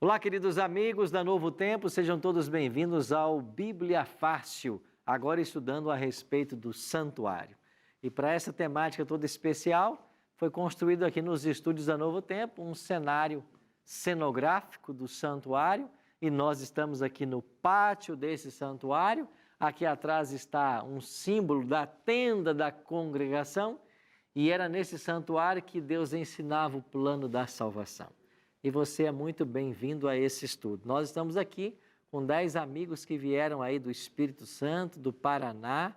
Olá, queridos amigos da Novo Tempo, sejam todos bem-vindos ao Bíblia Fácil, agora estudando a respeito do santuário. E para essa temática toda especial, foi construído aqui nos estúdios da Novo Tempo um cenário cenográfico do santuário e nós estamos aqui no pátio desse santuário. Aqui atrás está um símbolo da tenda da congregação e era nesse santuário que Deus ensinava o plano da salvação. E você é muito bem-vindo a esse estudo. Nós estamos aqui com 10 amigos que vieram aí do Espírito Santo, do Paraná,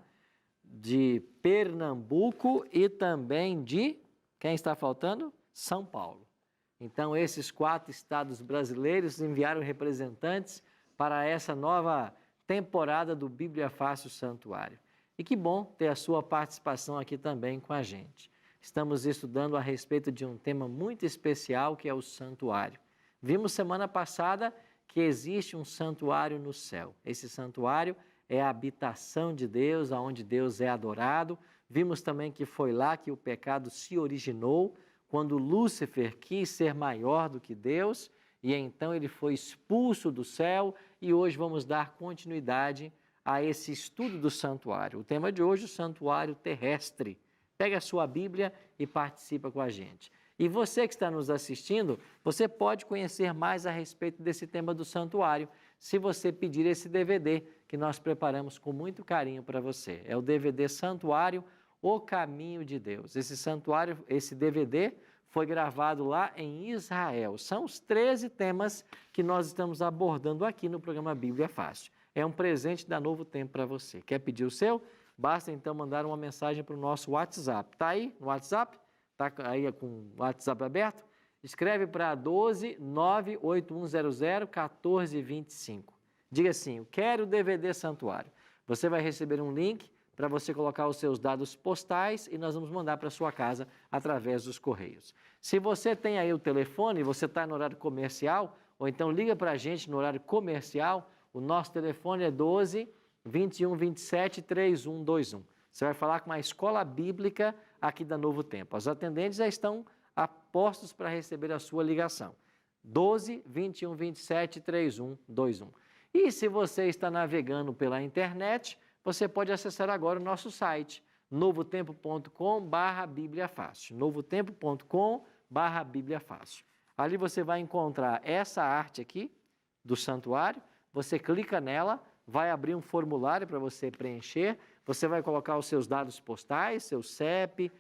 de Pernambuco e também de, quem está faltando? São Paulo. Então, esses 4 estados brasileiros enviaram representantes para essa nova temporada do Bíblia Fácil Santuário. E que bom ter a sua participação aqui também com a gente. Estamos estudando a respeito de um tema muito especial que é o santuário. Vimos semana passada que existe um santuário no céu. Esse santuário é a habitação de Deus, onde Deus é adorado. Vimos também que foi lá que o pecado se originou, quando Lúcifer quis ser maior do que Deus, e então ele foi expulso do céu, e hoje vamos dar continuidade a esse estudo do santuário. O tema de hoje é o santuário terrestre. Pega a sua Bíblia e participa com a gente. E você que está nos assistindo, você pode conhecer mais a respeito desse tema do santuário, se você pedir esse DVD que nós preparamos com muito carinho para você. É o DVD Santuário, O Caminho de Deus. Esse santuário, esse DVD foi gravado lá em Israel. São os 13 temas que nós estamos abordando aqui no programa Bíblia Fácil. É um presente da Novo Tempo para você. Quer pedir o seu? Basta então mandar uma mensagem para o nosso WhatsApp. Está aí no WhatsApp? Está aí com o WhatsApp aberto? Escreve para 12 98100 1425. Diga assim, eu quero o DVD Santuário. Você vai receber um link para você colocar os seus dados postais e nós vamos mandar para a sua casa através dos correios. Se você tem aí o telefone, você está no horário comercial, ou então liga para a gente no horário comercial, o nosso telefone é 12 21 27 3121. Você vai falar com a escola bíblica aqui da Novo Tempo. Os atendentes já estão a postos para receber a sua ligação. 12 21 27 3121. E se você está navegando pela internet, você pode acessar agora o nosso site novotempo.com/Bíblia Fácil. novotempo.com/Bíblia Fácil. Ali você vai encontrar essa arte aqui do santuário, você clica nela, vai abrir um formulário para você preencher, você vai colocar os seus dados postais, seu CEP,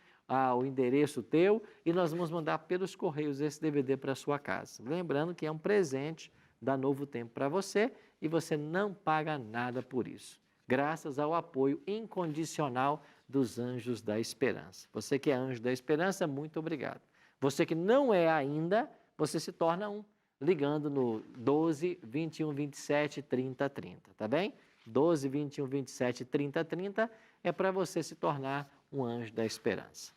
o endereço teu, e nós vamos mandar pelos correios esse DVD para a sua casa. Lembrando que é um presente da Novo Tempo para você e você não paga nada por isso, graças ao apoio incondicional dos Anjos da Esperança. Você que é Anjo da Esperança, muito obrigado. Você que não é ainda, você se torna um, ligando no 12 21 27 30 30, tá bem? 12 21 27 30 30 é para você se tornar um Anjo da Esperança.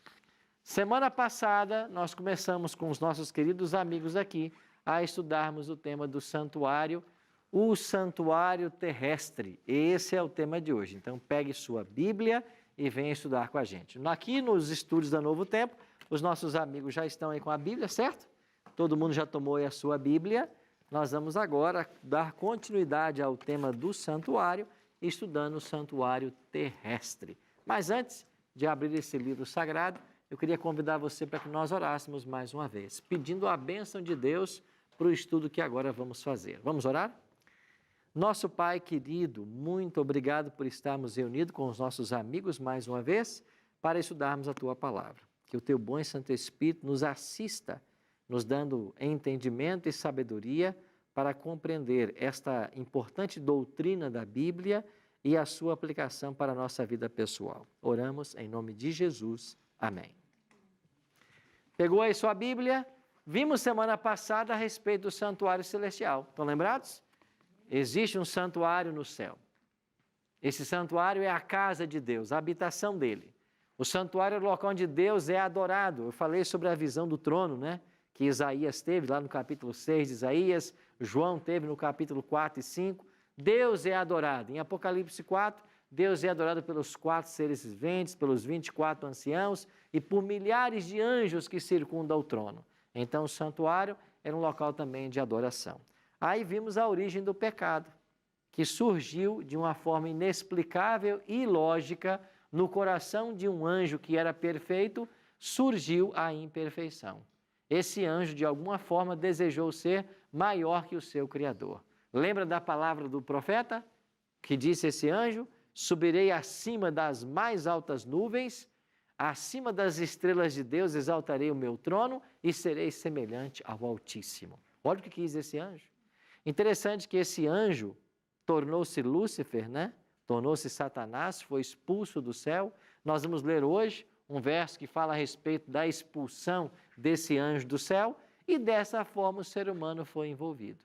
Semana passada, nós começamos com os nossos queridos amigos aqui a estudarmos o tema do santuário, o santuário terrestre. Esse é o tema de hoje. Então, pegue sua Bíblia e venha estudar com a gente. Aqui nos estúdios da Novo Tempo, os nossos amigos já estão aí com a Bíblia, certo? Todo mundo já tomou aí a sua Bíblia. Nós vamos agora dar continuidade ao tema do santuário, estudando o santuário terrestre. Mas antes de abrir esse livro sagrado, eu queria convidar você para que nós orássemos mais uma vez, pedindo a bênção de Deus para o estudo que agora vamos fazer. Vamos orar? Nosso Pai querido, muito obrigado por estarmos reunidos com os nossos amigos mais uma vez para estudarmos a Tua Palavra. Que o Teu bom e Santo Espírito nos assista, nos dando entendimento e sabedoria para compreender esta importante doutrina da Bíblia e a sua aplicação para a nossa vida pessoal. Oramos em nome de Jesus. Amém. Pegou aí sua Bíblia? Vimos semana passada a respeito do santuário celestial. Estão lembrados? existe um santuário no céu. Esse santuário é a casa de Deus, a habitação dele. O santuário é o local onde Deus é adorado. Eu falei sobre a visão do trono, né? Que Isaías teve lá no capítulo 6 de Isaías, João teve no capítulo 4 e 5. Deus é adorado. Em Apocalipse 4, Deus é adorado pelos 4 seres viventes, pelos 24 anciãos e por milhares de anjos que circundam o trono. Então, o santuário era um local também de adoração. Aí vimos a origem do pecado, que surgiu de uma forma inexplicável e ilógica no coração de um anjo que era perfeito, surgiu a imperfeição. Esse anjo, de alguma forma, desejou ser maior que o seu Criador. Lembra da palavra do profeta? Que disse esse anjo: subirei acima das mais altas nuvens, acima das estrelas de Deus exaltarei o meu trono e serei semelhante ao Altíssimo. Olha o que quis esse anjo. Interessante que esse anjo tornou-se Lúcifer, né? Tornou-se Satanás, foi expulso do céu. Nós vamos ler hoje um verso que fala a respeito da expulsão desse anjo do céu e dessa forma o ser humano foi envolvido.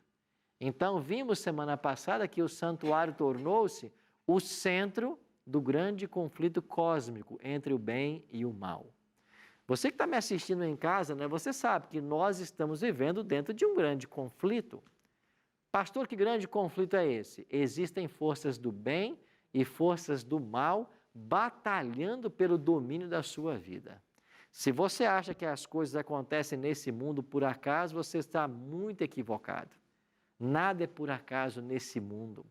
Então, vimos semana passada que o santuário tornou-se o centro do grande conflito cósmico entre o bem e o mal. Você que está me assistindo em casa, né, você sabe que nós estamos vivendo dentro de um grande conflito. Pastor, que grande conflito é esse? Existem forças do bem e forças do mal batalhando pelo domínio da sua vida. Se você acha que as coisas acontecem nesse mundo por acaso, você está muito equivocado. Nada é por acaso nesse mundo.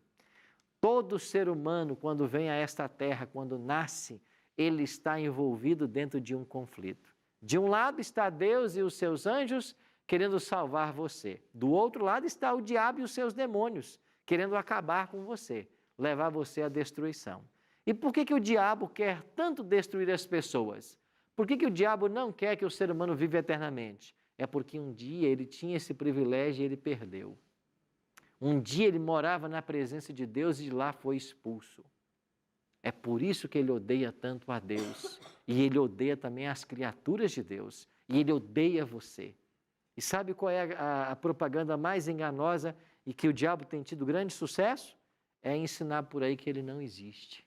Todo ser humano, quando vem a esta terra, quando nasce, ele está envolvido dentro de um conflito. De um lado está Deus e os seus anjos querendo salvar você. Do outro lado está o diabo e os seus demônios querendo acabar com você, levar você à destruição. E por que o diabo quer tanto destruir as pessoas? Por que o diabo não quer que o ser humano viva eternamente? É porque um dia ele tinha esse privilégio e ele perdeu. Um dia ele morava na presença de Deus e de lá foi expulso. É por isso que ele odeia tanto a Deus. E ele odeia também as criaturas de Deus. E ele odeia você. E sabe qual é a propaganda mais enganosa e que o diabo tem tido grande sucesso? É ensinar por aí que ele não existe.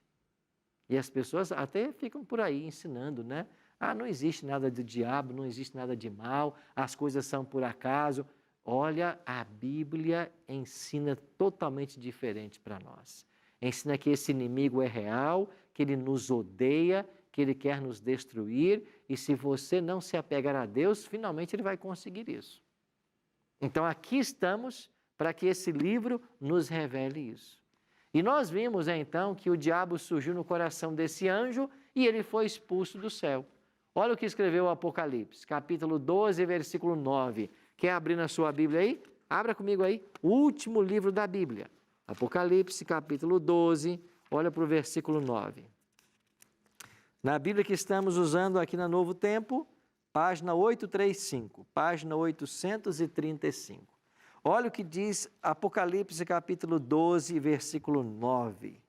E as pessoas até ficam por aí ensinando, né? Ah, não existe nada de diabo, não existe nada de mal, as coisas são por acaso. Olha, a Bíblia ensina totalmente diferente para nós. Ensina que esse inimigo é real, que ele nos odeia, que ele quer nos destruir e se você não se apegar a Deus, finalmente ele vai conseguir isso. Então aqui estamos para que esse livro nos revele isso. E nós vimos então que o diabo surgiu no coração desse anjo e ele foi expulso do céu. Olha o que escreveu o Apocalipse, capítulo 12, versículo 9. Quer abrir na sua Bíblia aí? Abra comigo aí, o último livro da Bíblia. Apocalipse, capítulo 12, olha para o versículo 9. Na Bíblia que estamos usando aqui na Novo Tempo, página 835, página 835. Olha o que diz Apocalipse, capítulo 12, versículo 9.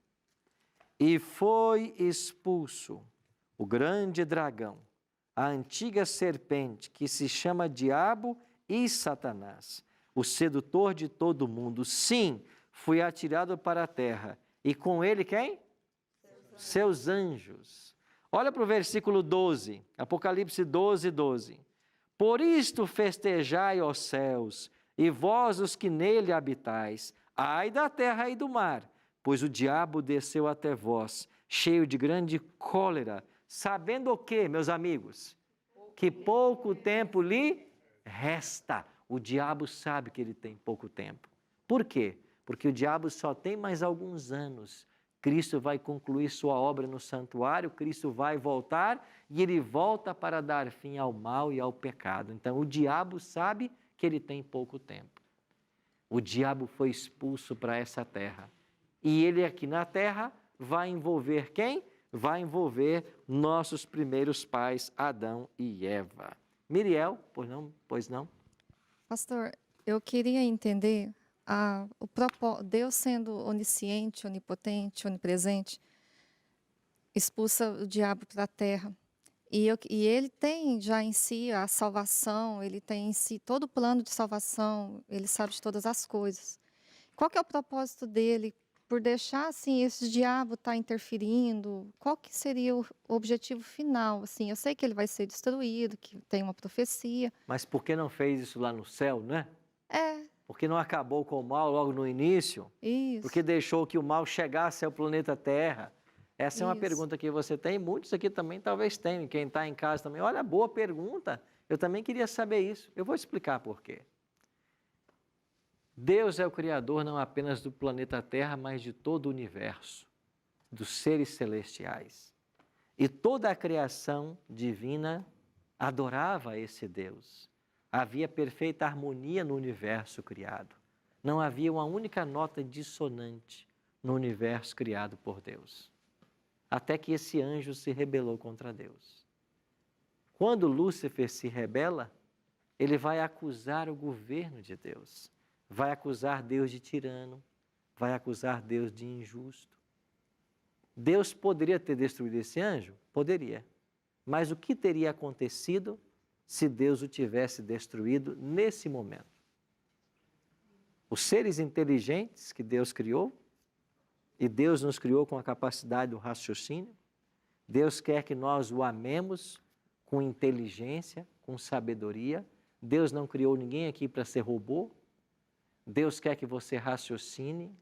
E foi expulso o grande dragão, a antiga serpente, que se chama Diabo e Satanás, o sedutor de todo mundo. Sim, foi atirado para a terra. E com ele quem? Seus anjos. Olha para o versículo 12, Apocalipse 12, 12. Por isto festejai, ó céus, e vós os que nele habitais, ai da terra e do mar, pois o diabo desceu até vós, cheio de grande cólera, sabendo o quê, meus amigos? Que pouco tempo lhe resta. O diabo sabe que ele tem pouco tempo. Por quê? Porque o diabo só tem mais alguns anos. Cristo vai concluir sua obra no santuário, Cristo vai voltar e ele volta para dar fim ao mal e ao pecado. Então, o diabo sabe que ele tem pouco tempo. O diabo foi expulso para essa terra. E ele aqui na terra vai envolver quem? Vai envolver nossos primeiros pais, Adão e Eva. Miriel, pois não? Pastor, eu queria entender Deus sendo onisciente, onipotente, onipresente, expulsa o diabo para a terra. E ele tem já em si a salvação, ele tem em si todo o plano de salvação, ele sabe de todas as coisas. qual que é o propósito dele por deixar assim esse diabo estar interferindo? Qual que seria o objetivo final? Assim, eu sei que ele vai ser destruído, que tem uma profecia. Mas por que não fez isso lá no céu, né? É, Por que não acabou com o mal logo no início? Por que isso, deixou que o mal chegasse ao planeta Terra? Essa é uma isso. pergunta que você tem, muitos aqui também talvez tenham, quem está em casa também. Olha, boa pergunta, eu também queria saber isso. Eu vou explicar por quê. Deus é o Criador não apenas do planeta Terra, mas de todo o universo, dos seres celestiais. E toda a criação divina adorava esse Deus. Havia perfeita harmonia no universo criado. Não havia uma única nota dissonante no universo criado por Deus. Até que esse anjo se rebelou contra Deus. Quando Lúcifer se rebela, ele vai acusar o governo de Deus. Vai acusar Deus de tirano, vai acusar Deus de injusto. Deus poderia ter destruído esse anjo? Poderia. Mas o que teria acontecido se Deus o tivesse destruído nesse momento? Os seres inteligentes que Deus criou, e Deus nos criou com a capacidade do raciocínio, Deus quer que nós o amemos com inteligência, com sabedoria. Deus não criou ninguém aqui para ser robô. Deus quer que você raciocine.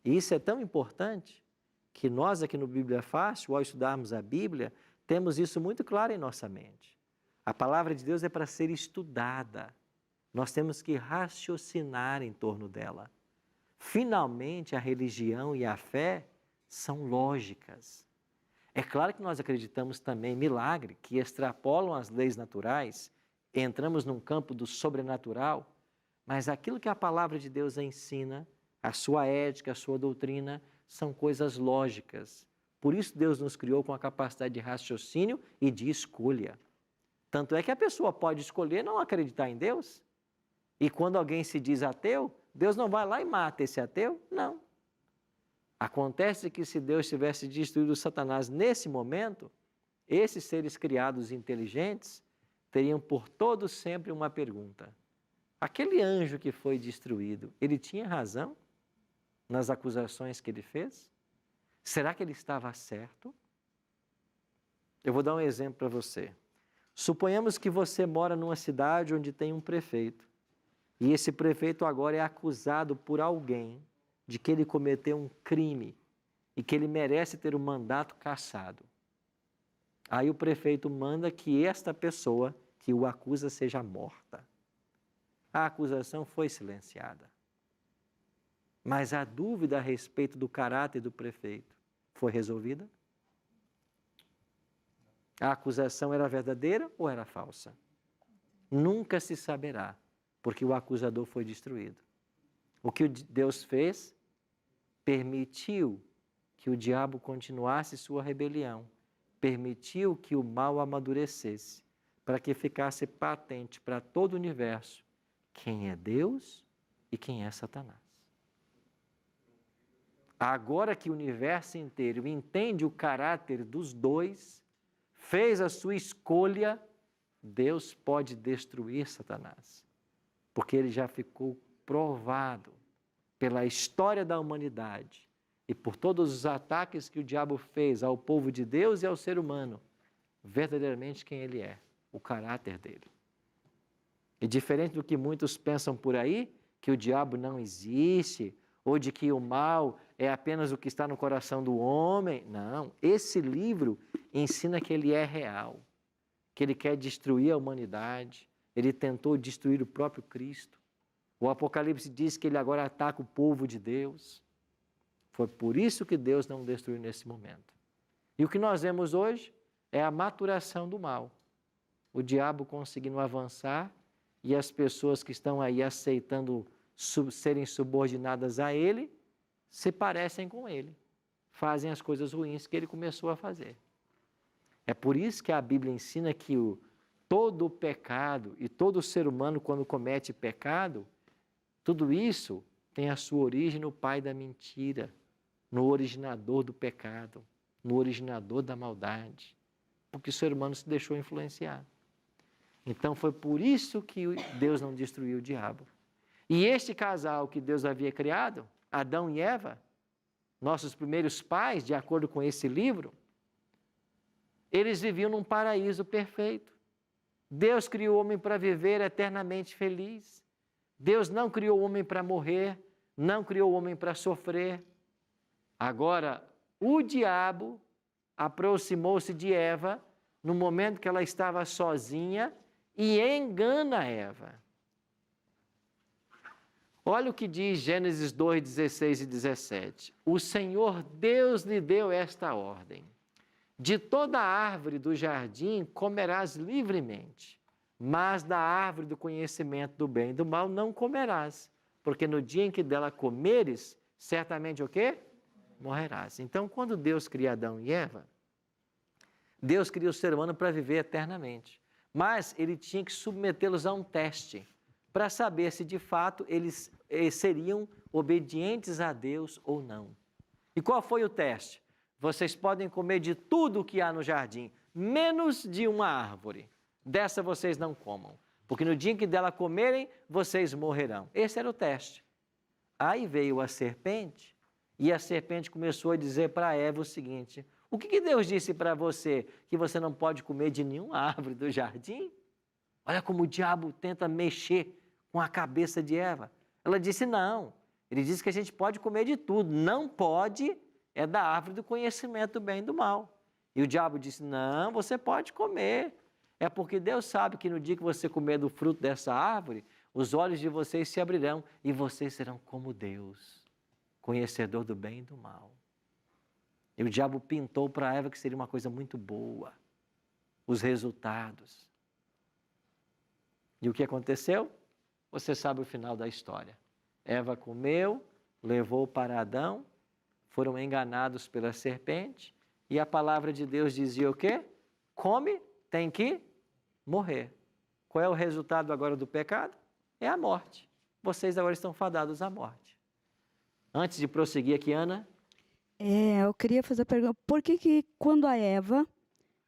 E isso é tão importante que nós aqui no Bíblia Fácil, ao estudarmos a Bíblia, temos isso muito claro em nossa mente. A palavra de Deus é para ser estudada. Nós temos que raciocinar em torno dela. Finalmente, a religião e a fé são lógicas. É claro que nós acreditamos também em milagre, que extrapolam as leis naturais, entramos num campo do sobrenatural, mas aquilo que a palavra de Deus ensina, a sua ética, a sua doutrina, são coisas lógicas. Por isso Deus nos criou com a capacidade de raciocínio e de escolha. Tanto é que a pessoa pode escolher não acreditar em Deus. E quando alguém se diz ateu, Deus não vai lá e mata esse ateu? Não. Acontece que se Deus tivesse destruído Satanás nesse momento, esses seres criados inteligentes teriam por todo sempre uma pergunta. Aquele anjo que foi destruído, ele tinha razão nas acusações que ele fez? Será que ele estava certo? Eu vou dar um exemplo para você. Suponhamos que você mora numa cidade onde tem um prefeito. E esse prefeito agora é acusado por alguém de que ele cometeu um crime e que ele merece ter o mandato cassado. Aí o prefeito manda que esta pessoa que o acusa seja morta. A acusação foi silenciada. Mas a dúvida a respeito do caráter do prefeito foi resolvida? A acusação era verdadeira ou era falsa? Nunca se saberá, porque o acusador foi destruído. O que Deus fez? Permitiu que o diabo continuasse sua rebelião, permitiu que o mal amadurecesse, para que ficasse patente para todo o universo quem é Deus e quem é Satanás. Agora que o universo inteiro entende o caráter dos dois, fez a sua escolha, Deus pode destruir Satanás, porque ele já ficou provado pela história da humanidade e por todos os ataques que o diabo fez ao povo de Deus e ao ser humano, verdadeiramente quem ele é, o caráter dele. E diferente do que muitos pensam por aí, que o diabo não existe, ou de que o mal é apenas o que está no coração do homem. Não, esse livro ensina que ele é real, que ele quer destruir a humanidade, ele tentou destruir o próprio Cristo. O Apocalipse diz que ele agora ataca o povo de Deus. Foi por isso que Deus não o destruiu nesse momento. E o que nós vemos hoje é a maturação do mal. O diabo conseguindo avançar e as pessoas que estão aí aceitando serem subordinadas a ele, se parecem com ele, fazem as coisas ruins que ele começou a fazer. É por isso que a Bíblia ensina que todo o pecado e todo ser humano, quando comete pecado, tudo isso tem a sua origem no pai da mentira, no originador do pecado, no originador da maldade, porque o ser humano se deixou influenciar. Então foi por isso que Deus não destruiu o diabo. E este casal que Deus havia criado, Adão e Eva, nossos primeiros pais, de acordo com esse livro, eles viviam num paraíso perfeito. Deus criou o homem para viver eternamente feliz. Deus não criou o homem para morrer, não criou o homem para sofrer. Agora, o diabo aproximou-se de Eva no momento que ela estava sozinha e engana Eva. Olha o que diz Gênesis 2, 16 e 17. O Senhor Deus lhe deu esta ordem: de toda árvore do jardim comerás livremente, mas da árvore do conhecimento do bem e do mal não comerás, porque no dia em que dela comeres, certamente o quê? Morrerás. Então, quando Deus cria Adão e Eva, Deus cria o ser humano para viver eternamente, mas Ele tinha que submetê-los a um teste, para saber se de fato eles seriam obedientes a Deus ou não. E qual foi o teste? Vocês podem comer de tudo o que há no jardim, menos de uma árvore. Dessa vocês não comam, porque no dia em que dela comerem, vocês morrerão. Esse era o teste. Aí veio a serpente, e a serpente começou a dizer para Eva o seguinte: o que Deus disse para você? Que você não pode comer de nenhuma árvore do jardim? Olha como o diabo tenta mexer com a cabeça de Eva. Ela disse não. Ele disse que a gente pode comer de tudo, não pode é da árvore do conhecimento do bem e do mal. E o diabo disse, não, você pode comer. É porque Deus sabe que no dia que você comer do fruto dessa árvore, os olhos de vocês se abrirão e vocês serão como Deus, conhecedor do bem e do mal. E o diabo pintou para Eva que seria uma coisa muito boa, os resultados. E o que aconteceu? Você sabe o final da história. Eva comeu, levou para Adão, foram enganados pela serpente, e a palavra de Deus dizia o quê? Come, tem que morrer. Qual é o resultado agora do pecado? É a morte. Vocês agora estão fadados à morte. Antes de prosseguir aqui, Ana. Eu queria fazer a pergunta, por que quando a Eva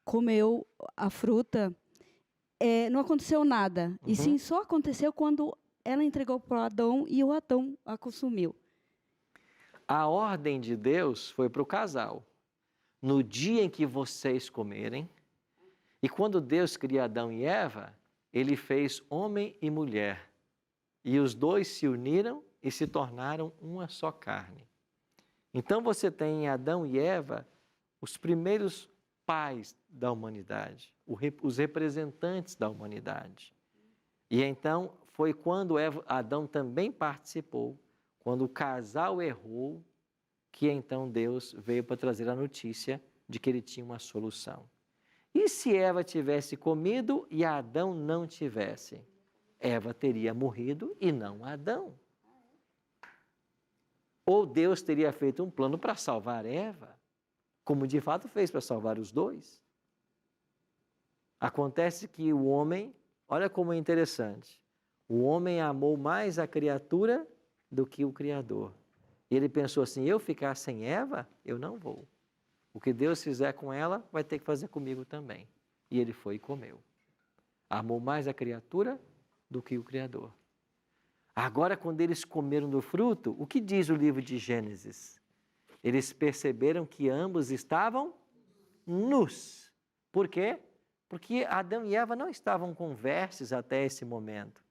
comeu a fruta, não aconteceu nada? E sim, só aconteceu quando ela entregou para o Adão e o Adão a consumiu. A ordem de Deus foi para o casal. No dia em que vocês comerem, e quando Deus cria Adão e Eva, Ele fez homem e mulher. E os dois se uniram e se tornaram uma só carne. Então você tem em Adão e Eva os primeiros pais da humanidade, os representantes da humanidade. E então foi quando Adão também participou, quando o casal errou, que então Deus veio para trazer a notícia de que ele tinha uma solução. E se Eva tivesse comido e Adão não tivesse? Eva teria morrido e não Adão. Ou Deus teria feito um plano para salvar Eva, como de fato fez para salvar os dois. Acontece que o homem, olha como é interessante, o homem amou mais a criatura do que o Criador. E ele pensou assim, eu ficar sem Eva, eu não vou. O que Deus fizer com ela, vai ter que fazer comigo também. E ele foi e comeu. Amou mais a criatura do que o Criador. Agora, quando eles comeram do fruto, o que diz o livro de Gênesis? Eles perceberam que ambos estavam nus. Por quê? Porque Adão e Eva não estavam com vestes até esse momento.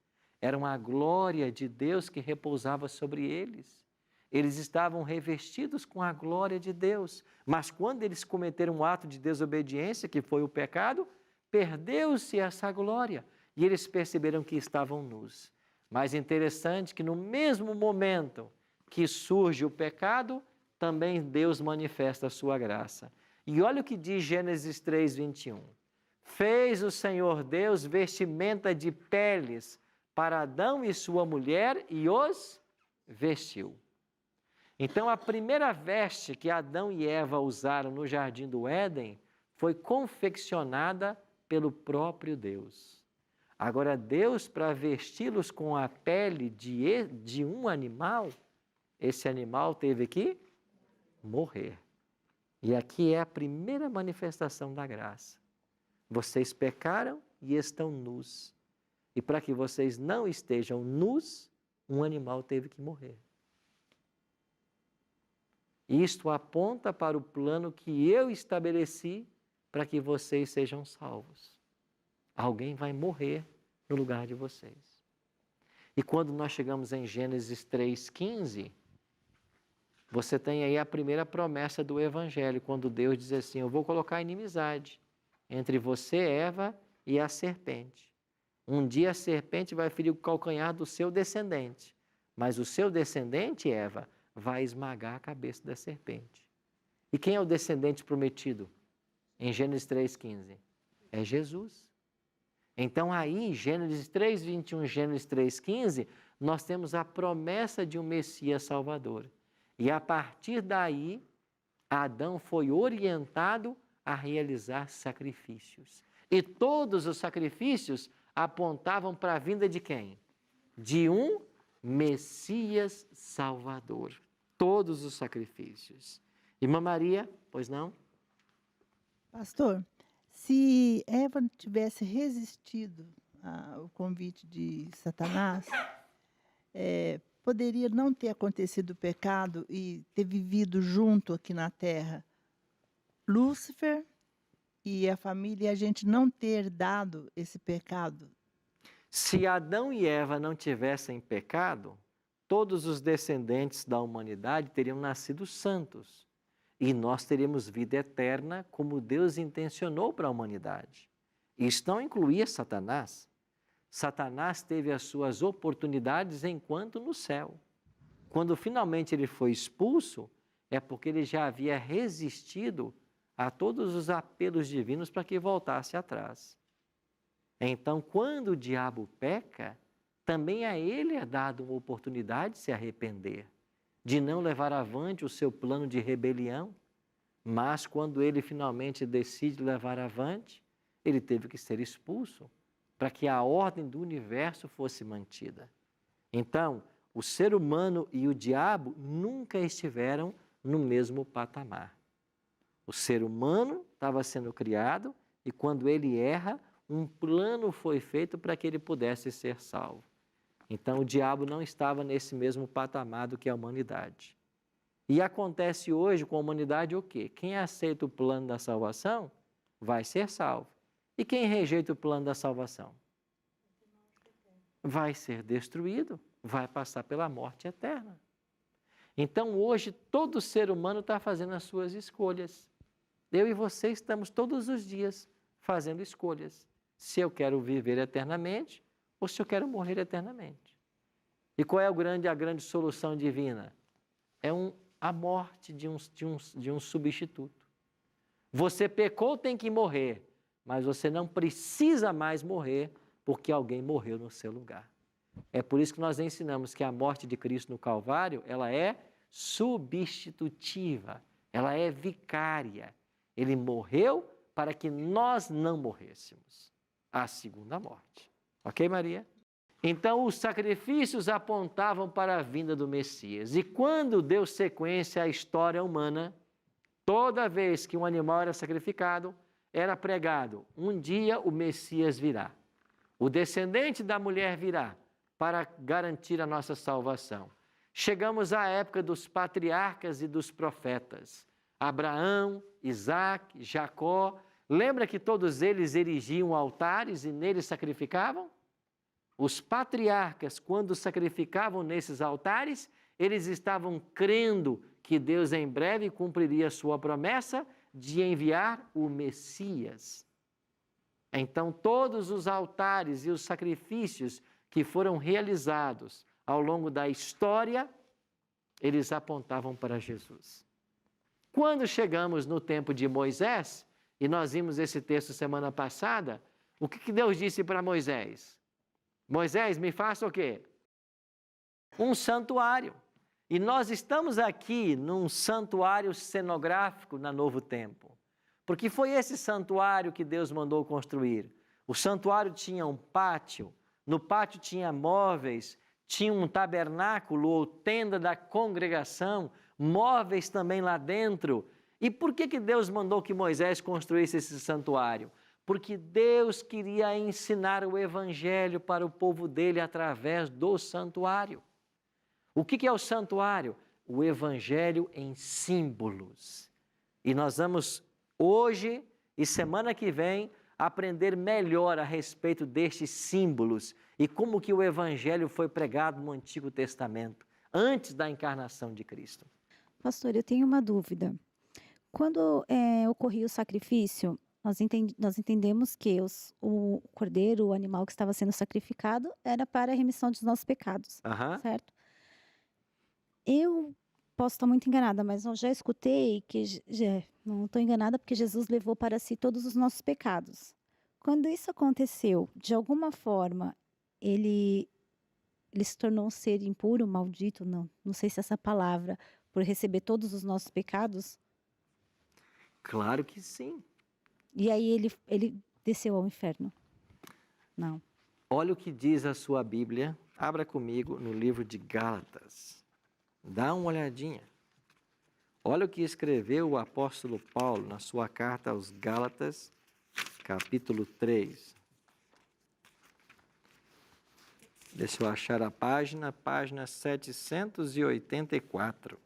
Era uma glória de Deus que repousava sobre eles. Eles estavam revestidos com a glória de Deus. Mas quando eles cometeram um ato de desobediência, que foi o pecado, perdeu-se essa glória. E eles perceberam que estavam nus. Mas interessante que no mesmo momento que surge o pecado, também Deus manifesta a sua graça. E olha o que diz Gênesis 3, 21. Fez o Senhor Deus vestimenta de peles para Adão e sua mulher e os vestiu. Então, a primeira veste que Adão e Eva usaram no jardim do Éden foi confeccionada pelo próprio Deus. Agora, Deus, para vesti-los com a pele de um animal, esse animal teve que morrer. E aqui é a primeira manifestação da graça. Vocês pecaram e estão nus. E para que vocês não estejam nus, um animal teve que morrer. Isto aponta para o plano que eu estabeleci para que vocês sejam salvos. Alguém vai morrer no lugar de vocês. E quando nós chegamos em Gênesis 3,15, você tem aí a primeira promessa do Evangelho, quando Deus diz assim: eu vou colocar inimizade entre você, Eva, e a serpente. Um dia a serpente vai ferir o calcanhar do seu descendente, mas o seu descendente, Eva, vai esmagar a cabeça da serpente. E quem é o descendente prometido? Em Gênesis 3,15. É Jesus. Então aí, Gênesis 3,21, Gênesis 3,15, nós temos a promessa de um Messias Salvador. E a partir daí, Adão foi orientado a realizar sacrifícios. E todos os sacrifícios apontavam para a vinda de quem? De um Messias Salvador. Todos os sacrifícios. Irmã Maria, pois não? Pastor, se Eva tivesse resistido ao convite de Satanás, poderia não ter acontecido o pecado e ter vivido junto aqui na Terra Lúcifer e a família, e a gente não ter dado esse pecado? Se Adão e Eva não tivessem pecado, todos os descendentes da humanidade teriam nascido santos. E nós teríamos vida eterna como Deus intencionou para a humanidade. Isso não incluía Satanás. Satanás teve as suas oportunidades enquanto no céu. Quando finalmente ele foi expulso, é porque ele já havia resistido a todos os apelos divinos para que voltasse atrás. Então, quando o diabo peca, também a ele é dado uma oportunidade de se arrepender, de não levar avante o seu plano de rebelião, mas quando ele finalmente decide levar avante, ele teve que ser expulso para que a ordem do universo fosse mantida. Então, o ser humano e o diabo nunca estiveram no mesmo patamar. O ser humano estava sendo criado e quando ele erra, um plano foi feito para que ele pudesse ser salvo. Então, o diabo não estava nesse mesmo patamar do que a humanidade. E acontece hoje com a humanidade o quê? Quem aceita o plano da salvação vai ser salvo. E quem rejeita o plano da salvação? Vai ser destruído, vai passar pela morte eterna. Então, hoje, todo ser humano está fazendo as suas escolhas. Eu e você estamos todos os dias fazendo escolhas. Se eu quero viver eternamente ou se eu quero morrer eternamente. E qual é a grande solução divina? É a morte de um substituto. Você pecou, tem que morrer, mas você não precisa mais morrer porque alguém morreu no seu lugar. É por isso que nós ensinamos que a morte de Cristo no Calvário, ela é substitutiva, ela é vicária. Ele morreu para que nós não morrêssemos. A segunda morte. Ok, Maria? Então, os sacrifícios apontavam para a vinda do Messias. E quando deu sequência à história humana, toda vez que um animal era sacrificado, era pregado: um dia o Messias virá. O descendente da mulher virá para garantir a nossa salvação. Chegamos à época dos patriarcas e dos profetas. Abraão, Isaac, Jacó. Lembra que todos eles erigiam altares e neles sacrificavam? Os patriarcas, quando sacrificavam nesses altares, eles estavam crendo que Deus em breve cumpriria sua promessa de enviar o Messias. Então, todos os altares e os sacrifícios que foram realizados ao longo da história, eles apontavam para Jesus. Quando chegamos no tempo de Moisés, e nós vimos esse texto semana passada, o que Deus disse para Moisés? Moisés, me faça o quê? Um santuário. E nós estamos aqui num santuário cenográfico na Novo Tempo. Porque foi esse santuário que Deus mandou construir. O santuário tinha um pátio, no pátio tinha móveis, tinha um tabernáculo ou tenda da congregação, móveis também lá dentro. E por que Deus mandou que Moisés construísse esse santuário? Porque Deus queria ensinar o Evangelho para o povo dele através do santuário. O que é o santuário? O Evangelho em símbolos. E nós vamos hoje e semana que vem aprender melhor a respeito destes símbolos e como que o Evangelho foi pregado no Antigo Testamento, antes da encarnação de Cristo. Pastor, eu tenho uma dúvida. Quando ocorria o sacrifício, nós entendemos que o cordeiro, o animal que estava sendo sacrificado, era para a remissão dos nossos pecados, Aham. certo? Eu posso estar muito enganada, mas eu já escutei que, não estou enganada, porque Jesus levou para si todos os nossos pecados. Quando isso aconteceu, de alguma forma, ele se tornou um ser impuro, maldito, não sei se essa palavra, por receber todos os nossos pecados? Claro que sim. E aí ele desceu ao inferno? Não. Olha o que diz a sua Bíblia. Abra comigo no livro de Gálatas. Dá uma olhadinha. Olha o que escreveu o apóstolo Paulo na sua carta aos Gálatas, capítulo 3. Deixa eu achar a página 784.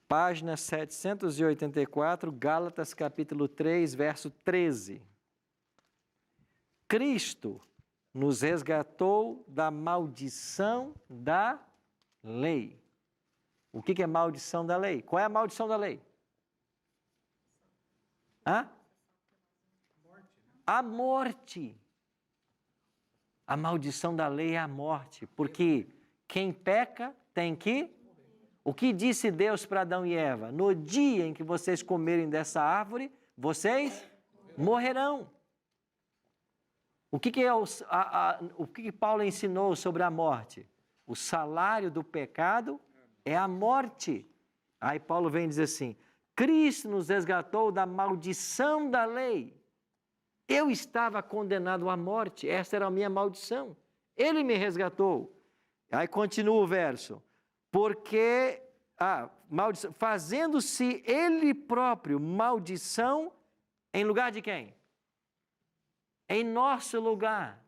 Página 784, Gálatas capítulo 3, verso 13. Cristo nos resgatou da maldição da lei. O que é maldição da lei? Qual é a maldição da lei? A morte. A maldição da lei é a morte, porque quem peca tem que... O que disse Deus para Adão e Eva? No dia em que vocês comerem dessa árvore, vocês morrerão. O que Paulo ensinou sobre a morte? O salário do pecado é a morte. Aí Paulo vem dizer assim, Cristo nos resgatou da maldição da lei. Eu estava condenado à morte, essa era a minha maldição. Ele me resgatou. Aí continua o verso. Porque, fazendo-se ele próprio maldição em lugar de quem? Em nosso lugar.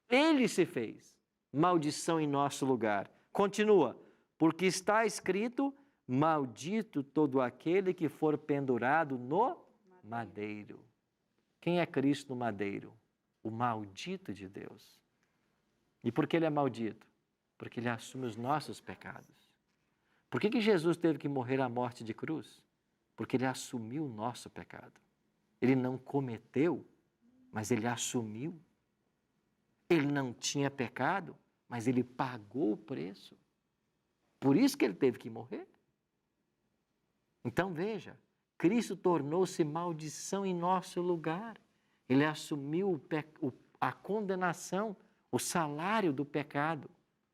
Ele se fez maldição em nosso lugar. Continua. Porque está escrito, maldito todo aquele que for pendurado no madeiro. Quem é Cristo no madeiro? O maldito de Deus. E por que ele é maldito? Porque ele assume os nossos pecados. Por que Jesus teve que morrer a morte de cruz? Porque ele assumiu o nosso pecado. Ele não cometeu, mas ele assumiu. Ele não tinha pecado, mas ele pagou o preço. Por isso que ele teve que morrer. Então veja, Cristo tornou-se maldição em nosso lugar. Ele assumiu a condenação, o salário do pecado.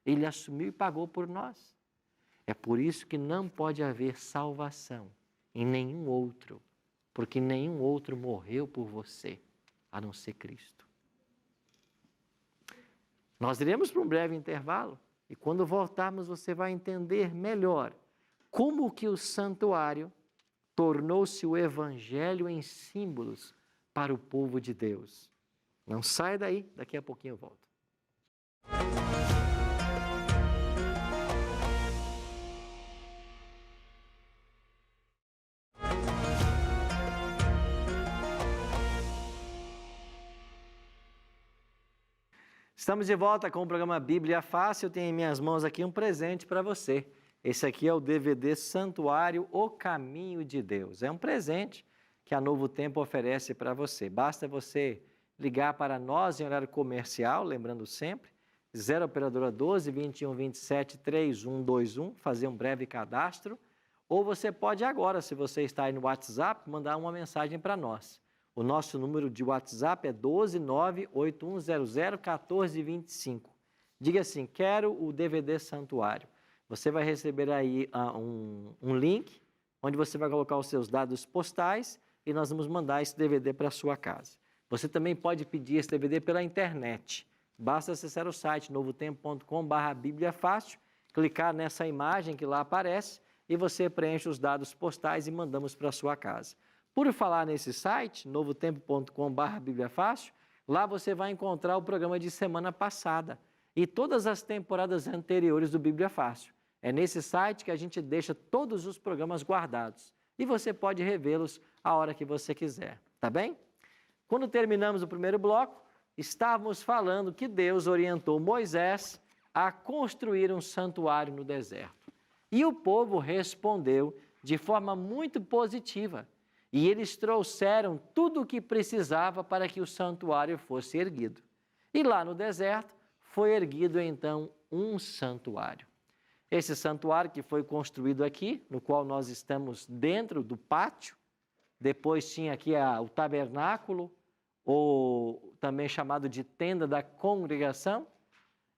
Ele assumiu e pagou por nós. É por isso que não pode haver salvação em nenhum outro, porque nenhum outro morreu por você, a não ser Cristo. Nós iremos para um breve intervalo e quando voltarmos você vai entender melhor como que o santuário tornou-se o Evangelho em símbolos para o povo de Deus. Não sai daí, daqui a pouquinho eu volto. Estamos de volta com o programa Bíblia Fácil. Eu tenho em minhas mãos aqui um presente para você. Esse aqui é o DVD Santuário, O Caminho de Deus. É um presente que a Novo Tempo oferece para você. Basta você ligar para nós em horário comercial, lembrando sempre, 0 operadora 12 21 27 3121, fazer um breve cadastro. Ou você pode agora, se você está aí no WhatsApp, mandar uma mensagem para nós. O nosso número de WhatsApp é 12981001425. Diga assim, quero o DVD Santuário. Você vai receber aí um link, onde você vai colocar os seus dados postais e nós vamos mandar esse DVD para a sua casa. Você também pode pedir esse DVD pela internet. Basta acessar o site novotempo.com/bibliafácil, clicar nessa imagem que lá aparece e você preenche os dados postais e mandamos para a sua casa. Por falar nesse site, novotempo.com/bibliafácil, Lá você vai encontrar o programa de semana passada e todas as temporadas anteriores do Bíblia Fácil. É nesse site que a gente deixa todos os programas guardados e você pode revê-los a hora que você quiser, tá bem? Quando terminamos o primeiro bloco, estávamos falando que Deus orientou Moisés a construir um santuário no deserto. E o povo respondeu de forma muito positiva. E eles trouxeram tudo o que precisava para que o santuário fosse erguido. E lá no deserto foi erguido então um santuário. Esse santuário que foi construído aqui, no qual nós estamos dentro do pátio, depois tinha aqui o tabernáculo, ou também chamado de tenda da congregação,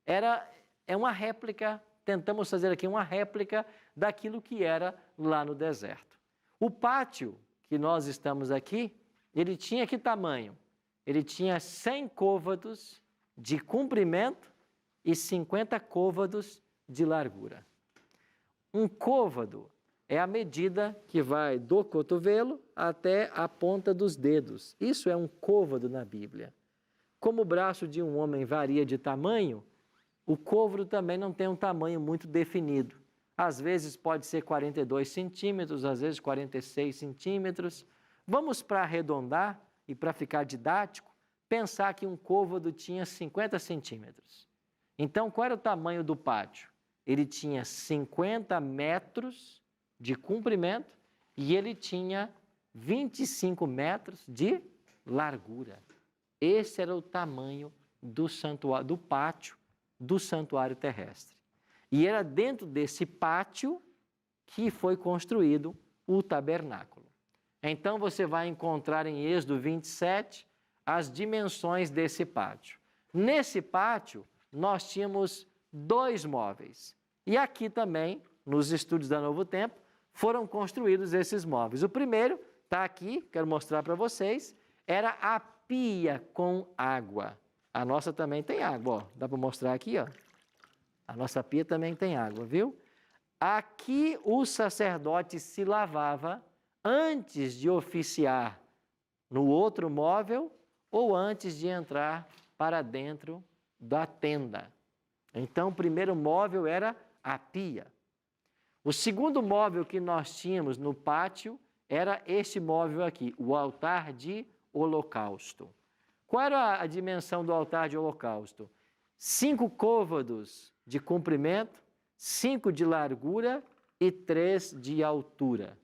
é uma réplica, tentamos fazer aqui uma réplica daquilo que era lá no deserto. O pátio que nós estamos aqui, ele tinha que tamanho? Ele tinha 100 côvados de comprimento e 50 côvados de largura. Um côvado é a medida que vai do cotovelo até a ponta dos dedos. Isso é um côvado na Bíblia. Como o braço de um homem varia de tamanho, o côvado também não tem um tamanho muito definido. Às vezes pode ser 42 centímetros, às vezes 46 centímetros. Vamos para arredondar e para ficar didático, pensar que um côvado tinha 50 centímetros. Então, qual era o tamanho do pátio? Ele tinha 50 metros de comprimento e ele tinha 25 metros de largura. Esse era o tamanho do santuário, do pátio do santuário terrestre. E era dentro desse pátio que foi construído o tabernáculo. Então você vai encontrar em Êxodo 27 as dimensões desse pátio. Nesse pátio nós tínhamos 2 móveis. E aqui também, nos estúdios da Novo Tempo, foram construídos esses móveis. O primeiro está aqui, quero mostrar para vocês, era a pia com água. A nossa também tem água, ó. Dá para mostrar aqui, ó. A nossa pia também tem água, viu? Aqui o sacerdote se lavava antes de oficiar no outro móvel ou antes de entrar para dentro da tenda. Então, o primeiro móvel era a pia. O segundo móvel que nós tínhamos no pátio era este móvel aqui, o altar de holocausto. Qual era a dimensão do altar de holocausto? 5 côvados de comprimento, 5 de largura e 3 de altura.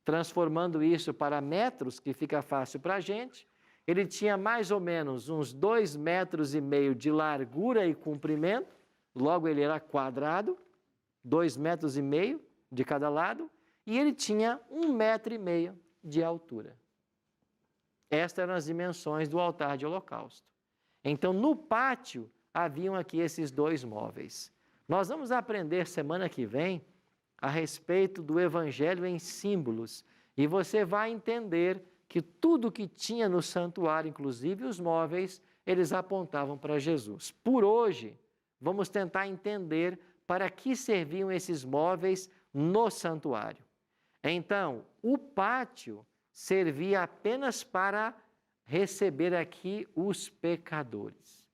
Transformando isso para metros, que fica fácil para a gente, ele tinha mais ou menos uns 2,5 metros de largura e comprimento, logo ele era quadrado, 2,5 metros de cada lado, e ele tinha 1,5 metro de altura. Estas eram as dimensões do altar de holocausto. Então, no pátio, haviam aqui esses 2 móveis. Nós vamos aprender semana que vem a respeito do Evangelho em símbolos, e você vai entender que tudo que tinha no santuário, inclusive os móveis, eles apontavam para Jesus. Por hoje, vamos tentar entender para que serviam esses móveis no santuário. Então, o pátio servia apenas para receber aqui os pecadores.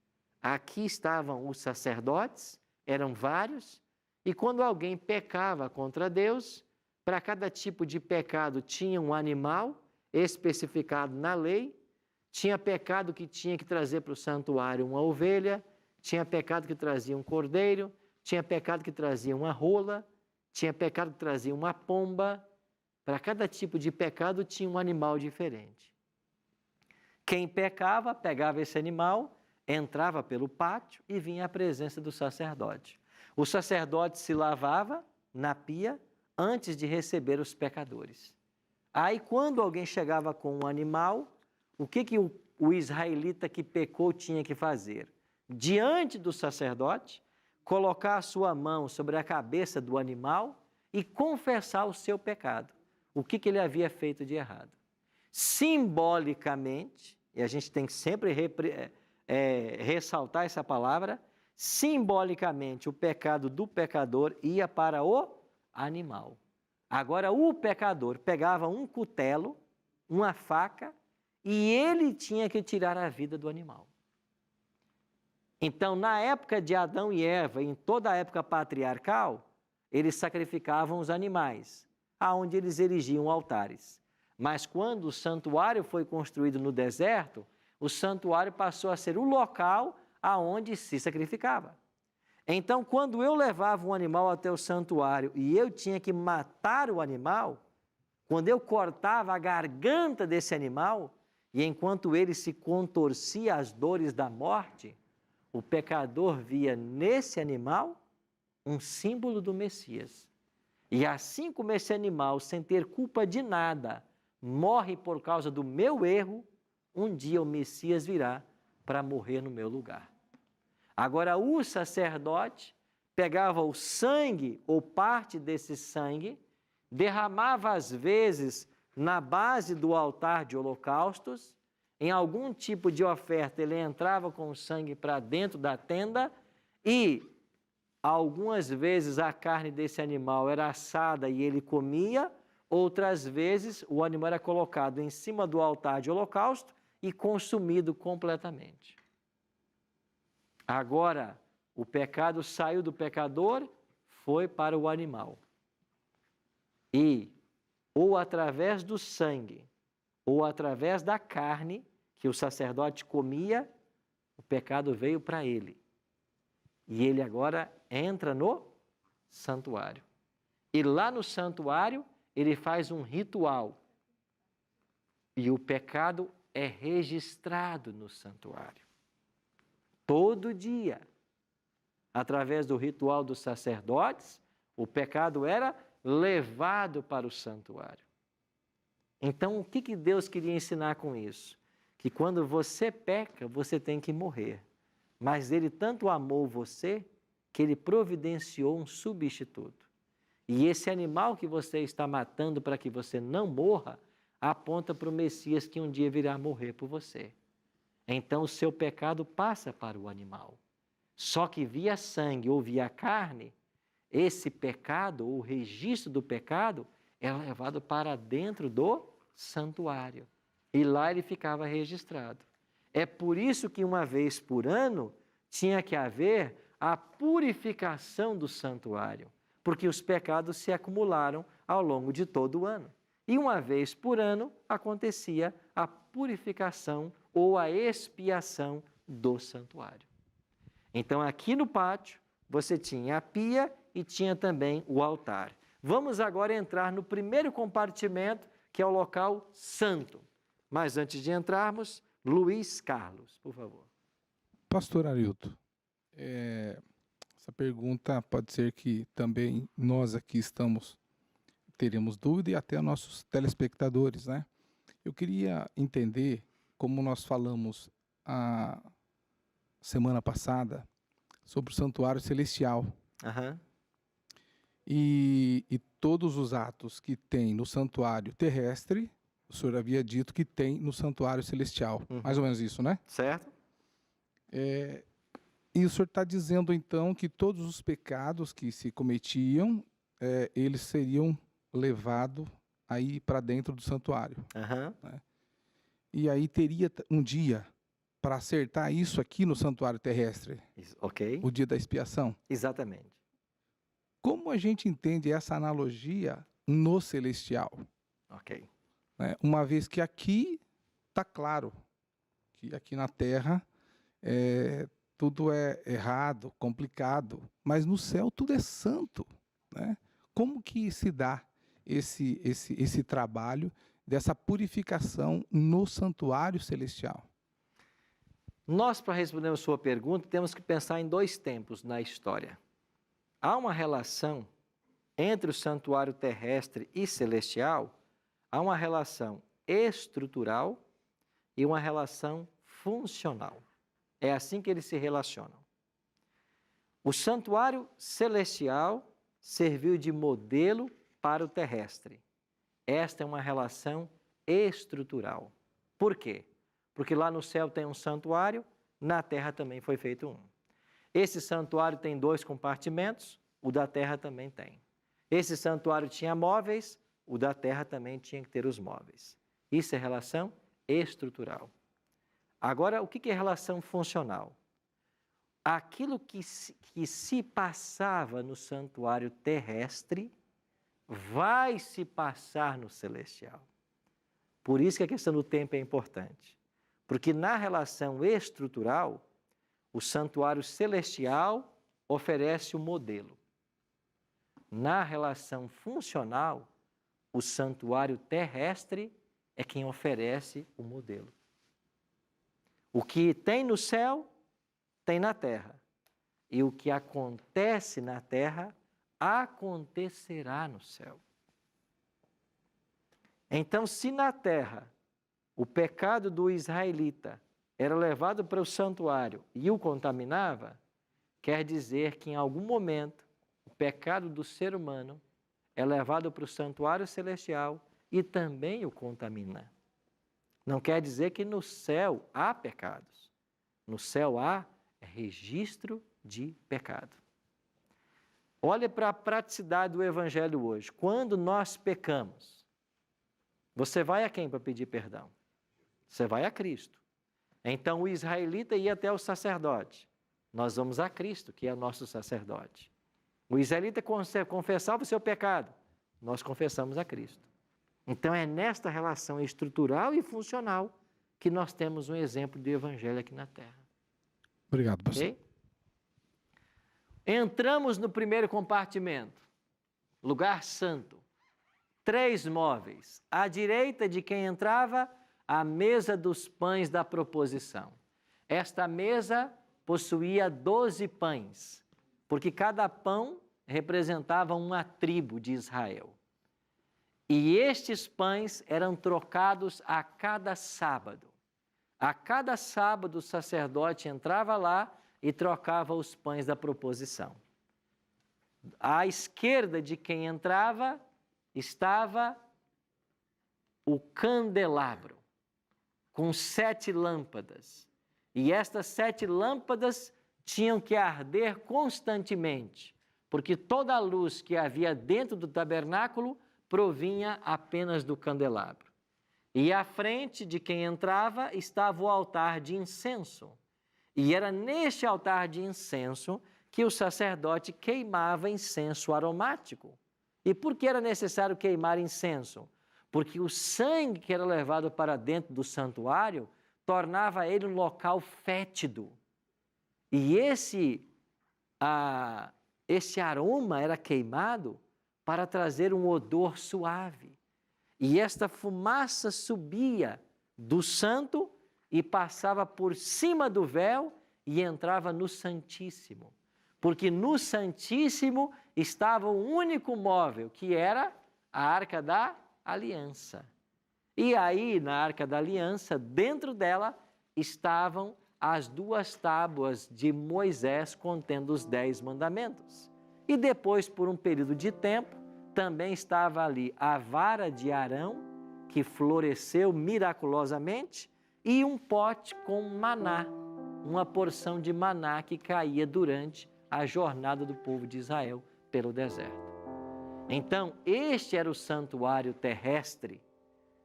Aqui estavam os sacerdotes, eram vários, e quando alguém pecava contra Deus, para cada tipo de pecado tinha um animal especificado na lei, tinha pecado que tinha que trazer para o santuário uma ovelha, tinha pecado que trazia um cordeiro, tinha pecado que trazia uma rola, tinha pecado que trazia uma pomba. Para cada tipo de pecado tinha um animal diferente. Quem pecava, pegava esse animal, entrava pelo pátio e vinha à presença do sacerdote. O sacerdote se lavava na pia antes de receber os pecadores. Aí, quando alguém chegava com um animal, o que o israelita que pecou tinha que fazer? Diante do sacerdote, colocar a sua mão sobre a cabeça do animal e confessar o seu pecado. O que ele havia feito de errado. Simbolicamente, e a gente tem que sempre ressaltar essa palavra, simbolicamente o pecado do pecador ia para o animal. Agora o pecador pegava um cutelo, uma faca e ele tinha que tirar a vida do animal. Então, na época de Adão e Eva, em toda a época patriarcal, eles sacrificavam os animais, aonde eles erigiam altares. Mas quando o santuário foi construído no deserto, o santuário passou a ser o local aonde se sacrificava. Então, quando eu levava um animal até o santuário e eu tinha que matar o animal, quando eu cortava a garganta desse animal, e enquanto ele se contorcia às dores da morte, o pecador via nesse animal um símbolo do Messias. E assim como esse animal, sem ter culpa de nada, morre por causa do meu erro, um dia o Messias virá para morrer no meu lugar. Agora, o sacerdote pegava o sangue ou parte desse sangue, derramava às vezes na base do altar de holocaustos, em algum tipo de oferta ele entrava com o sangue para dentro da tenda e algumas vezes a carne desse animal era assada e ele comia, outras vezes o animal era colocado em cima do altar de holocausto e consumido completamente. Agora, o pecado saiu do pecador, foi para o animal. E, ou através do sangue, ou através da carne que o sacerdote comia, o pecado veio para ele. E ele agora entra no santuário. E lá no santuário, ele faz um ritual. E o pecado é registrado no santuário. Todo dia, através do ritual dos sacerdotes, o pecado era levado para o santuário. Então, o que Deus queria ensinar com isso? Que quando você peca, você tem que morrer. Mas Ele tanto amou você, que Ele providenciou um substituto. E esse animal que você está matando para que você não morra, aponta para o Messias que um dia virá morrer por você. Então, o seu pecado passa para o animal. Só que via sangue ou via carne, esse pecado, o registro do pecado, é levado para dentro do santuário. E lá ele ficava registrado. É por isso que uma vez por ano tinha que haver a purificação do santuário, porque os pecados se acumularam ao longo de todo o ano. E uma vez por ano acontecia a purificação ou a expiação do santuário. Então, aqui no pátio, você tinha a pia e tinha também o altar. Vamos agora entrar no primeiro compartimento, que é o local santo. Mas antes de entrarmos, Luiz Carlos, por favor. Pastor Arilton, essa pergunta pode ser que também nós aqui teremos dúvida e até nossos telespectadores, né? Eu queria entender, como nós falamos a semana passada, sobre o santuário celestial. Uhum. E todos os atos que tem no santuário terrestre, o senhor havia dito que tem no santuário celestial. Mais ou menos isso, né? Certo. E o senhor está dizendo, então, que todos os pecados que se cometiam, eles seriam levados aí para dentro do santuário. Uhum. Né? E aí teria um dia para acertar isso aqui no santuário terrestre. Ok. O dia da expiação. Exatamente. Como a gente entende essa analogia no celestial? Ok. Né? Uma vez que aqui está claro que aqui na Terra tudo é errado, complicado, mas no céu tudo é santo. Né? Como que se dá esse trabalho dessa purificação no santuário celestial? Nós, para responder a sua pergunta, temos que pensar em dois tempos na história. Há uma relação entre o santuário terrestre e celestial, há uma relação estrutural e uma relação funcional. É assim que eles se relacionam. O santuário celestial serviu de modelo para o terrestre. Esta é uma relação estrutural. Por quê? Porque lá no céu tem um santuário, na terra também foi feito um. Esse santuário tem 2 compartimentos, o da terra também tem. Esse santuário tinha móveis, o da terra também tinha que ter os móveis. Isso é relação estrutural. Agora, o que é relação funcional? Aquilo que se passava no santuário terrestre vai se passar no celestial. Por isso que a questão do tempo é importante. Porque na relação estrutural, o santuário celestial oferece o modelo. Na relação funcional, o santuário terrestre é quem oferece o modelo. O que tem no céu, tem na terra. E o que acontece na terra, acontecerá no céu. Então, se na terra o pecado do israelita era levado para o santuário e o contaminava, quer dizer que em algum momento o pecado do ser humano é levado para o santuário celestial e também o contamina. Não quer dizer que no céu há pecados. No céu há registro de pecado. Olha para a praticidade do Evangelho hoje. Quando nós pecamos, você vai a quem para pedir perdão? Você vai a Cristo. Então o israelita ia até o sacerdote. Nós vamos a Cristo, que é nosso sacerdote. O israelita confessava o seu pecado. Nós confessamos a Cristo. Então é nesta relação estrutural e funcional que nós temos um exemplo do Evangelho aqui na Terra. Obrigado, pastor. Okay? Entramos no primeiro compartimento, lugar santo. 3 móveis. À direita de quem entrava, a mesa dos pães da proposição. Esta mesa possuía 12 pães, porque cada pão representava uma tribo de Israel. E estes pães eram trocados a cada sábado. A cada sábado o sacerdote entrava lá e trocava os pães da proposição. À esquerda de quem entrava estava o candelabro, com 7 lâmpadas. E estas 7 lâmpadas tinham que arder constantemente, porque toda a luz que havia dentro do tabernáculo provinha apenas do candelabro. E à frente de quem entrava estava o altar de incenso. E era neste altar de incenso que o sacerdote queimava incenso aromático. E por que era necessário queimar incenso? Porque o sangue que era levado para dentro do santuário tornava ele um local fétido. E esse aroma era queimado para trazer um odor suave. E esta fumaça subia do santo e passava por cima do véu e entrava no Santíssimo. Porque no Santíssimo estava o único móvel, que era a Arca da Aliança. E aí, na Arca da Aliança, dentro dela, estavam as 2 tábuas de Moisés contendo os 10 mandamentos. E depois, por um período de tempo, também estava ali a vara de Arão, que floresceu miraculosamente, e um pote com maná, uma porção de maná que caía durante a jornada do povo de Israel pelo deserto. Então, este era o santuário terrestre.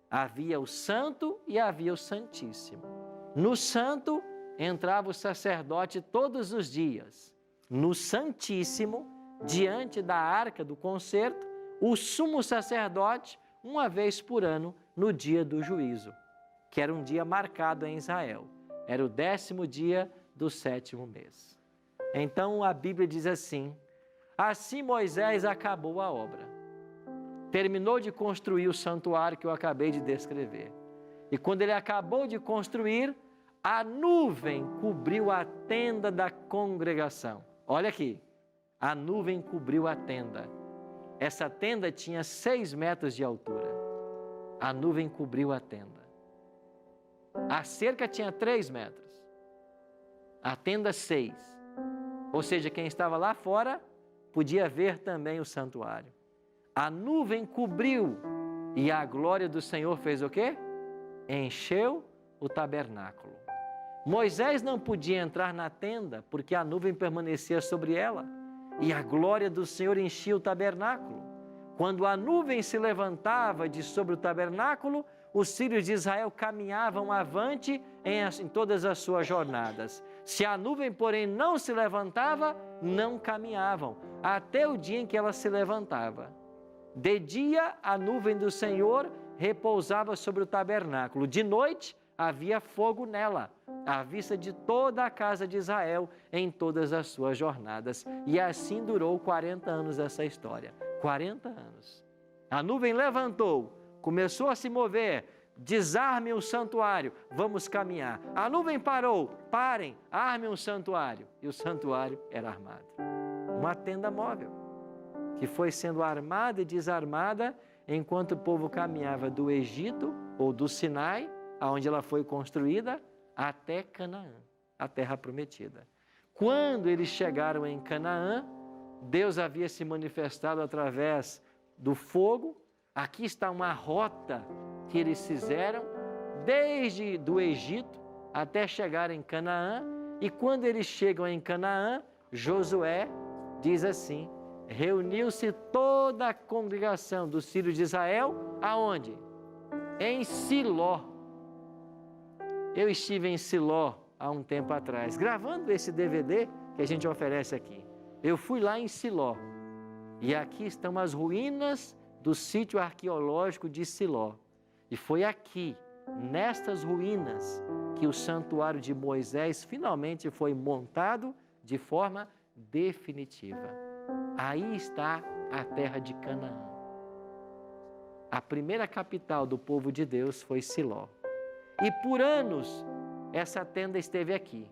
Havia o santo e havia o santíssimo. No santo entrava o sacerdote todos os dias. No santíssimo, diante da arca do concerto, o sumo sacerdote, uma vez por ano, no dia do juízo, que era um dia marcado em Israel. Era o 10º dia do 7º mês. Então a Bíblia diz assim: assim Moisés acabou a obra. Terminou de construir o santuário que eu acabei de descrever. E quando ele acabou de construir, a nuvem cobriu a tenda da congregação. Olha aqui, a nuvem cobriu a tenda. Essa tenda tinha 6 metros de altura. A nuvem cobriu a tenda. A cerca tinha 3 metros. A tenda 6. Ou seja, quem estava lá fora podia ver também o santuário. A nuvem cobriu e a glória do Senhor fez o quê? Encheu o tabernáculo. Moisés não podia entrar na tenda porque a nuvem permanecia sobre ela e a glória do Senhor enchia o tabernáculo. Quando a nuvem se levantava de sobre o tabernáculo, os filhos de Israel caminhavam avante em todas as suas jornadas. Se a nuvem, porém, não se levantava, não caminhavam, até o dia em que ela se levantava. De dia, a nuvem do Senhor repousava sobre o tabernáculo. De noite, havia fogo nela, à vista de toda a casa de Israel em todas as suas jornadas. E assim durou 40 anos essa história. 40 anos. A nuvem levantou, começou a se mover. Desarmem o santuário, vamos caminhar. A nuvem parou, parem, armem o santuário. E o santuário era armado. Uma tenda móvel, que foi sendo armada e desarmada enquanto o povo caminhava do Egito ou do Sinai, aonde ela foi construída, até Canaã, a terra prometida. Quando eles chegaram em Canaã, Deus havia se manifestado através do fogo. Aqui está uma rota que eles fizeram desde do Egito até chegar em Canaã. E quando eles chegam em Canaã, Josué diz assim: reuniu-se toda a congregação dos filhos de Israel, aonde? Em Siló. Eu estive em Siló há um tempo atrás, gravando esse DVD que a gente oferece aqui. Eu fui lá em Siló, e aqui estão as ruínas do sítio arqueológico de Siló. E foi aqui, nestas ruínas, que o santuário de Moisés finalmente foi montado de forma definitiva. Aí está a terra de Canaã. A primeira capital do povo de Deus foi Siló. E por anos, essa tenda esteve aqui.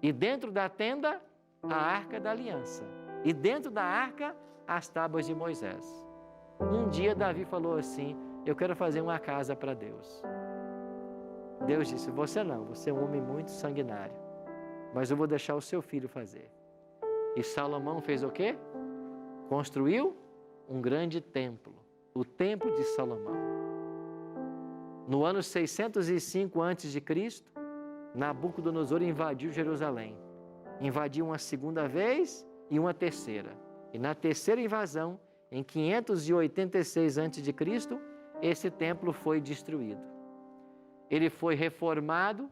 E dentro da tenda, a arca da aliança. E dentro da arca, as tábuas de Moisés. Um dia, Davi falou assim: eu quero fazer uma casa para Deus. Deus disse: você não, você é um homem muito sanguinário, mas eu vou deixar o seu filho fazer. E Salomão fez o quê? Construiu um grande templo, o Templo de Salomão. No ano 605 a.C., Nabucodonosor invadiu Jerusalém. Invadiu uma segunda vez e uma terceira. E na terceira invasão, em 586 a.C., esse templo foi destruído. Ele foi reformado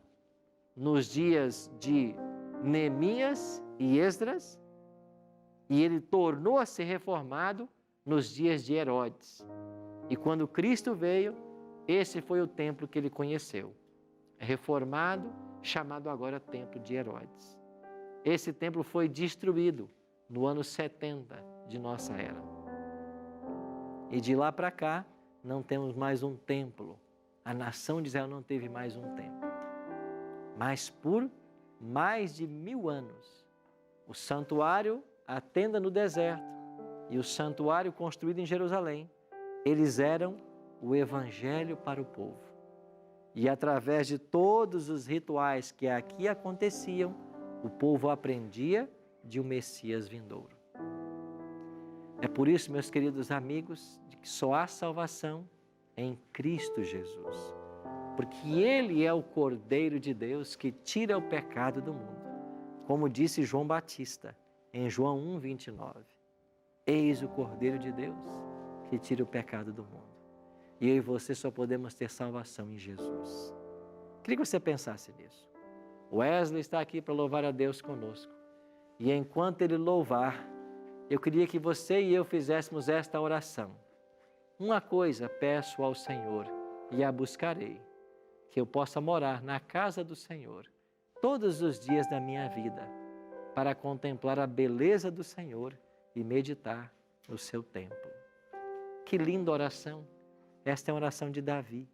nos dias de Neemias e Esdras, e ele tornou a ser reformado nos dias de Herodes. E quando Cristo veio, esse foi o templo que ele conheceu, reformado, chamado agora Templo de Herodes. Esse templo foi destruído no ano 70 de nossa era. E de lá para cá, não temos mais um templo. A nação de Israel não teve mais um templo. Mas por mais de 1000 anos, o santuário, a tenda no deserto e o santuário construído em Jerusalém, eles eram o evangelho para o povo. E através de todos os rituais que aqui aconteciam, o povo aprendia de um Messias vindouro. É por isso, meus queridos amigos, de que só há salvação em Cristo Jesus. Porque Ele é o Cordeiro de Deus que tira o pecado do mundo. Como disse João Batista, em João 1:29. Eis o Cordeiro de Deus que tira o pecado do mundo. E eu e você só podemos ter salvação em Jesus. Queria que você pensasse nisso. Wesley está aqui para louvar a Deus conosco. E enquanto ele louvar, eu queria que você e eu fizéssemos esta oração. Uma coisa peço ao Senhor e a buscarei, que eu possa morar na casa do Senhor todos os dias da minha vida, para contemplar a beleza do Senhor e meditar no seu templo. Que linda oração! Esta é a oração de Davi,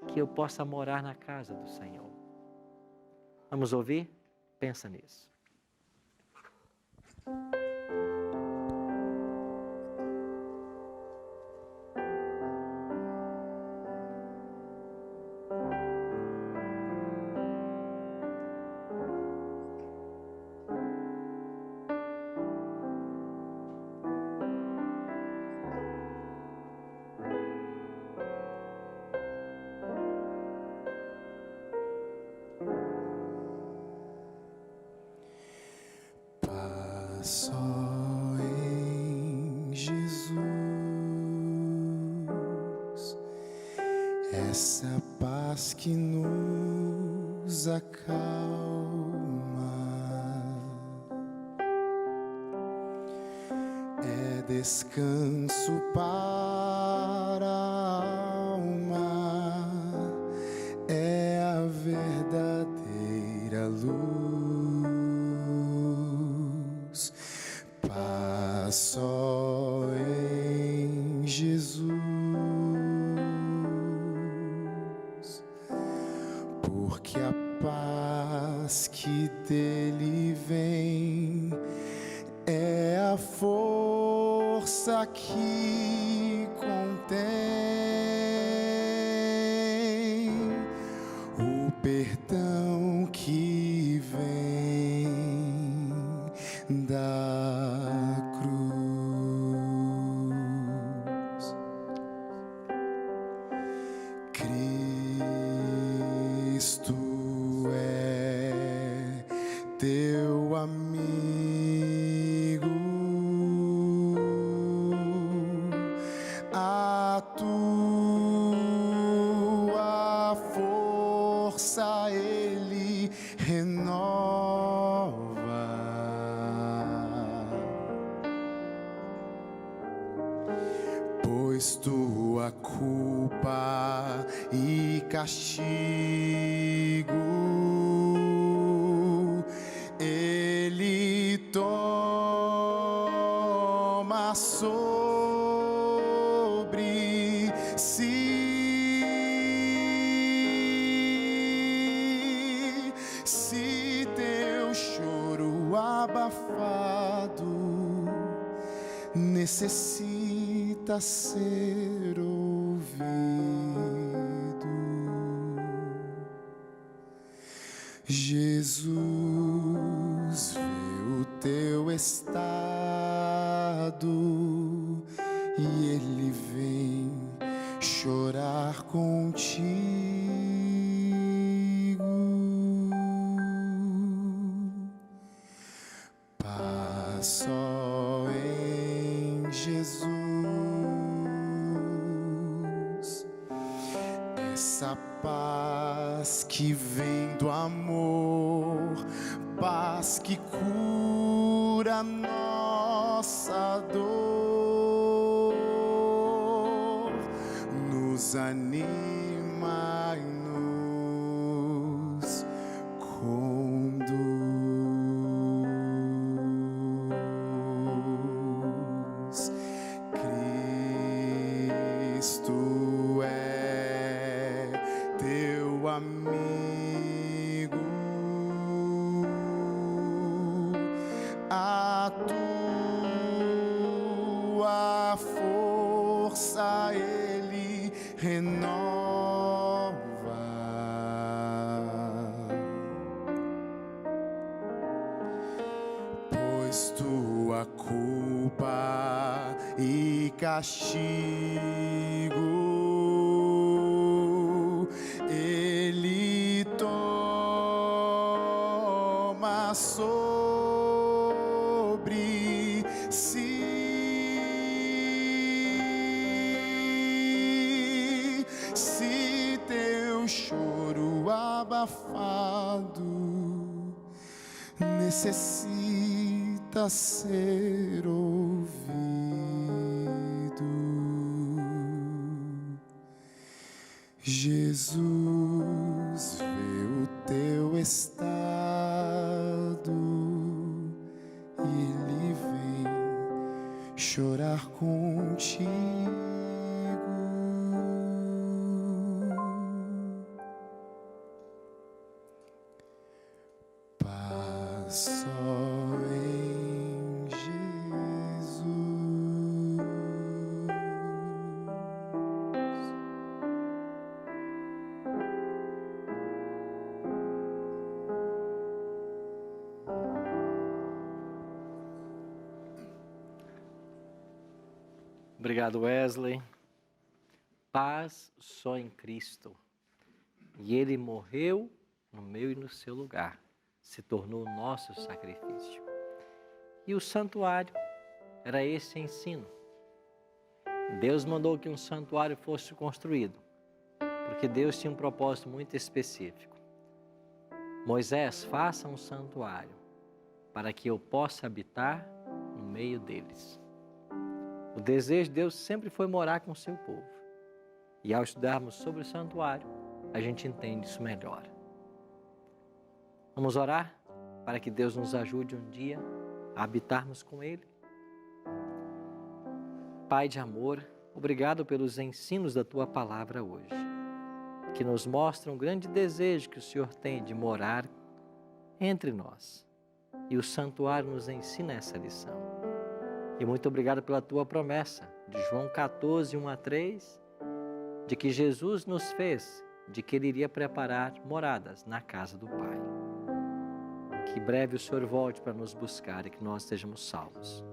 que eu possa morar na casa do Senhor. Vamos ouvir? Pensa nisso. Só em Jesus essa paz que nos acalma, é descanso para a alma, é a verdadeira luz. Paz só em Jesus, porque a paz que dele vem é a força que contém o perdão que vem da cruz. Cristo é teu amigo, a tua força ele renova, pois tua culpa e castigo ele toma sobre si. Se teu choro abafado necessita ser ouvido, Jesus vê o teu estado e ele vem chorar contigo. Paz só em Jesus, essa paz que vem do amor, paz que cura nossa dor, nos anima e nos conduz. Cristo é teu amigo, a tua força ele renova, pois tua culpa e castigo ele toma sobre si. Se teu choro abafado necessita ser ouvido, Jesus vê o teu estado e ele vem chorar contigo. Paz só em Jesus. Obrigado, Wesley. Paz só em Cristo. E ele morreu no meu e no seu lugar. Se tornou o nosso sacrifício. E o santuário era esse ensino. Deus mandou que um santuário fosse construído porque Deus tinha um propósito muito específico. Moisés, faça um santuário para que eu possa habitar no meio deles. O desejo de Deus sempre foi morar com o seu povo. E ao estudarmos sobre o santuário, a gente entende isso melhor. Vamos orar para que Deus nos ajude um dia a habitarmos com Ele? Pai de amor, obrigado pelos ensinos da Tua palavra hoje, que nos mostram um grande desejo que o Senhor tem de morar entre nós. E o santuário nos ensina essa lição. E muito obrigado pela Tua promessa, de João 14, 1-3, de que Jesus nos fez, de que Ele iria preparar moradas na casa do Pai. Que breve o Senhor volte para nos buscar e que nós sejamos salvos.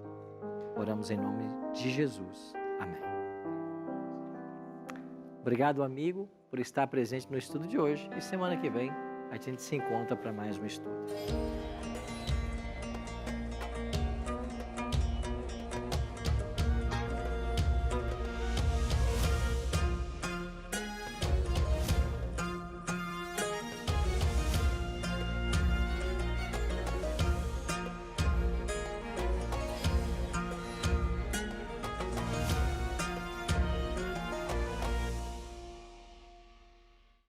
Oramos em nome de Jesus. Amém. Obrigado, amigo, por estar presente no estudo de hoje. E semana que vem a gente se encontra para mais um estudo.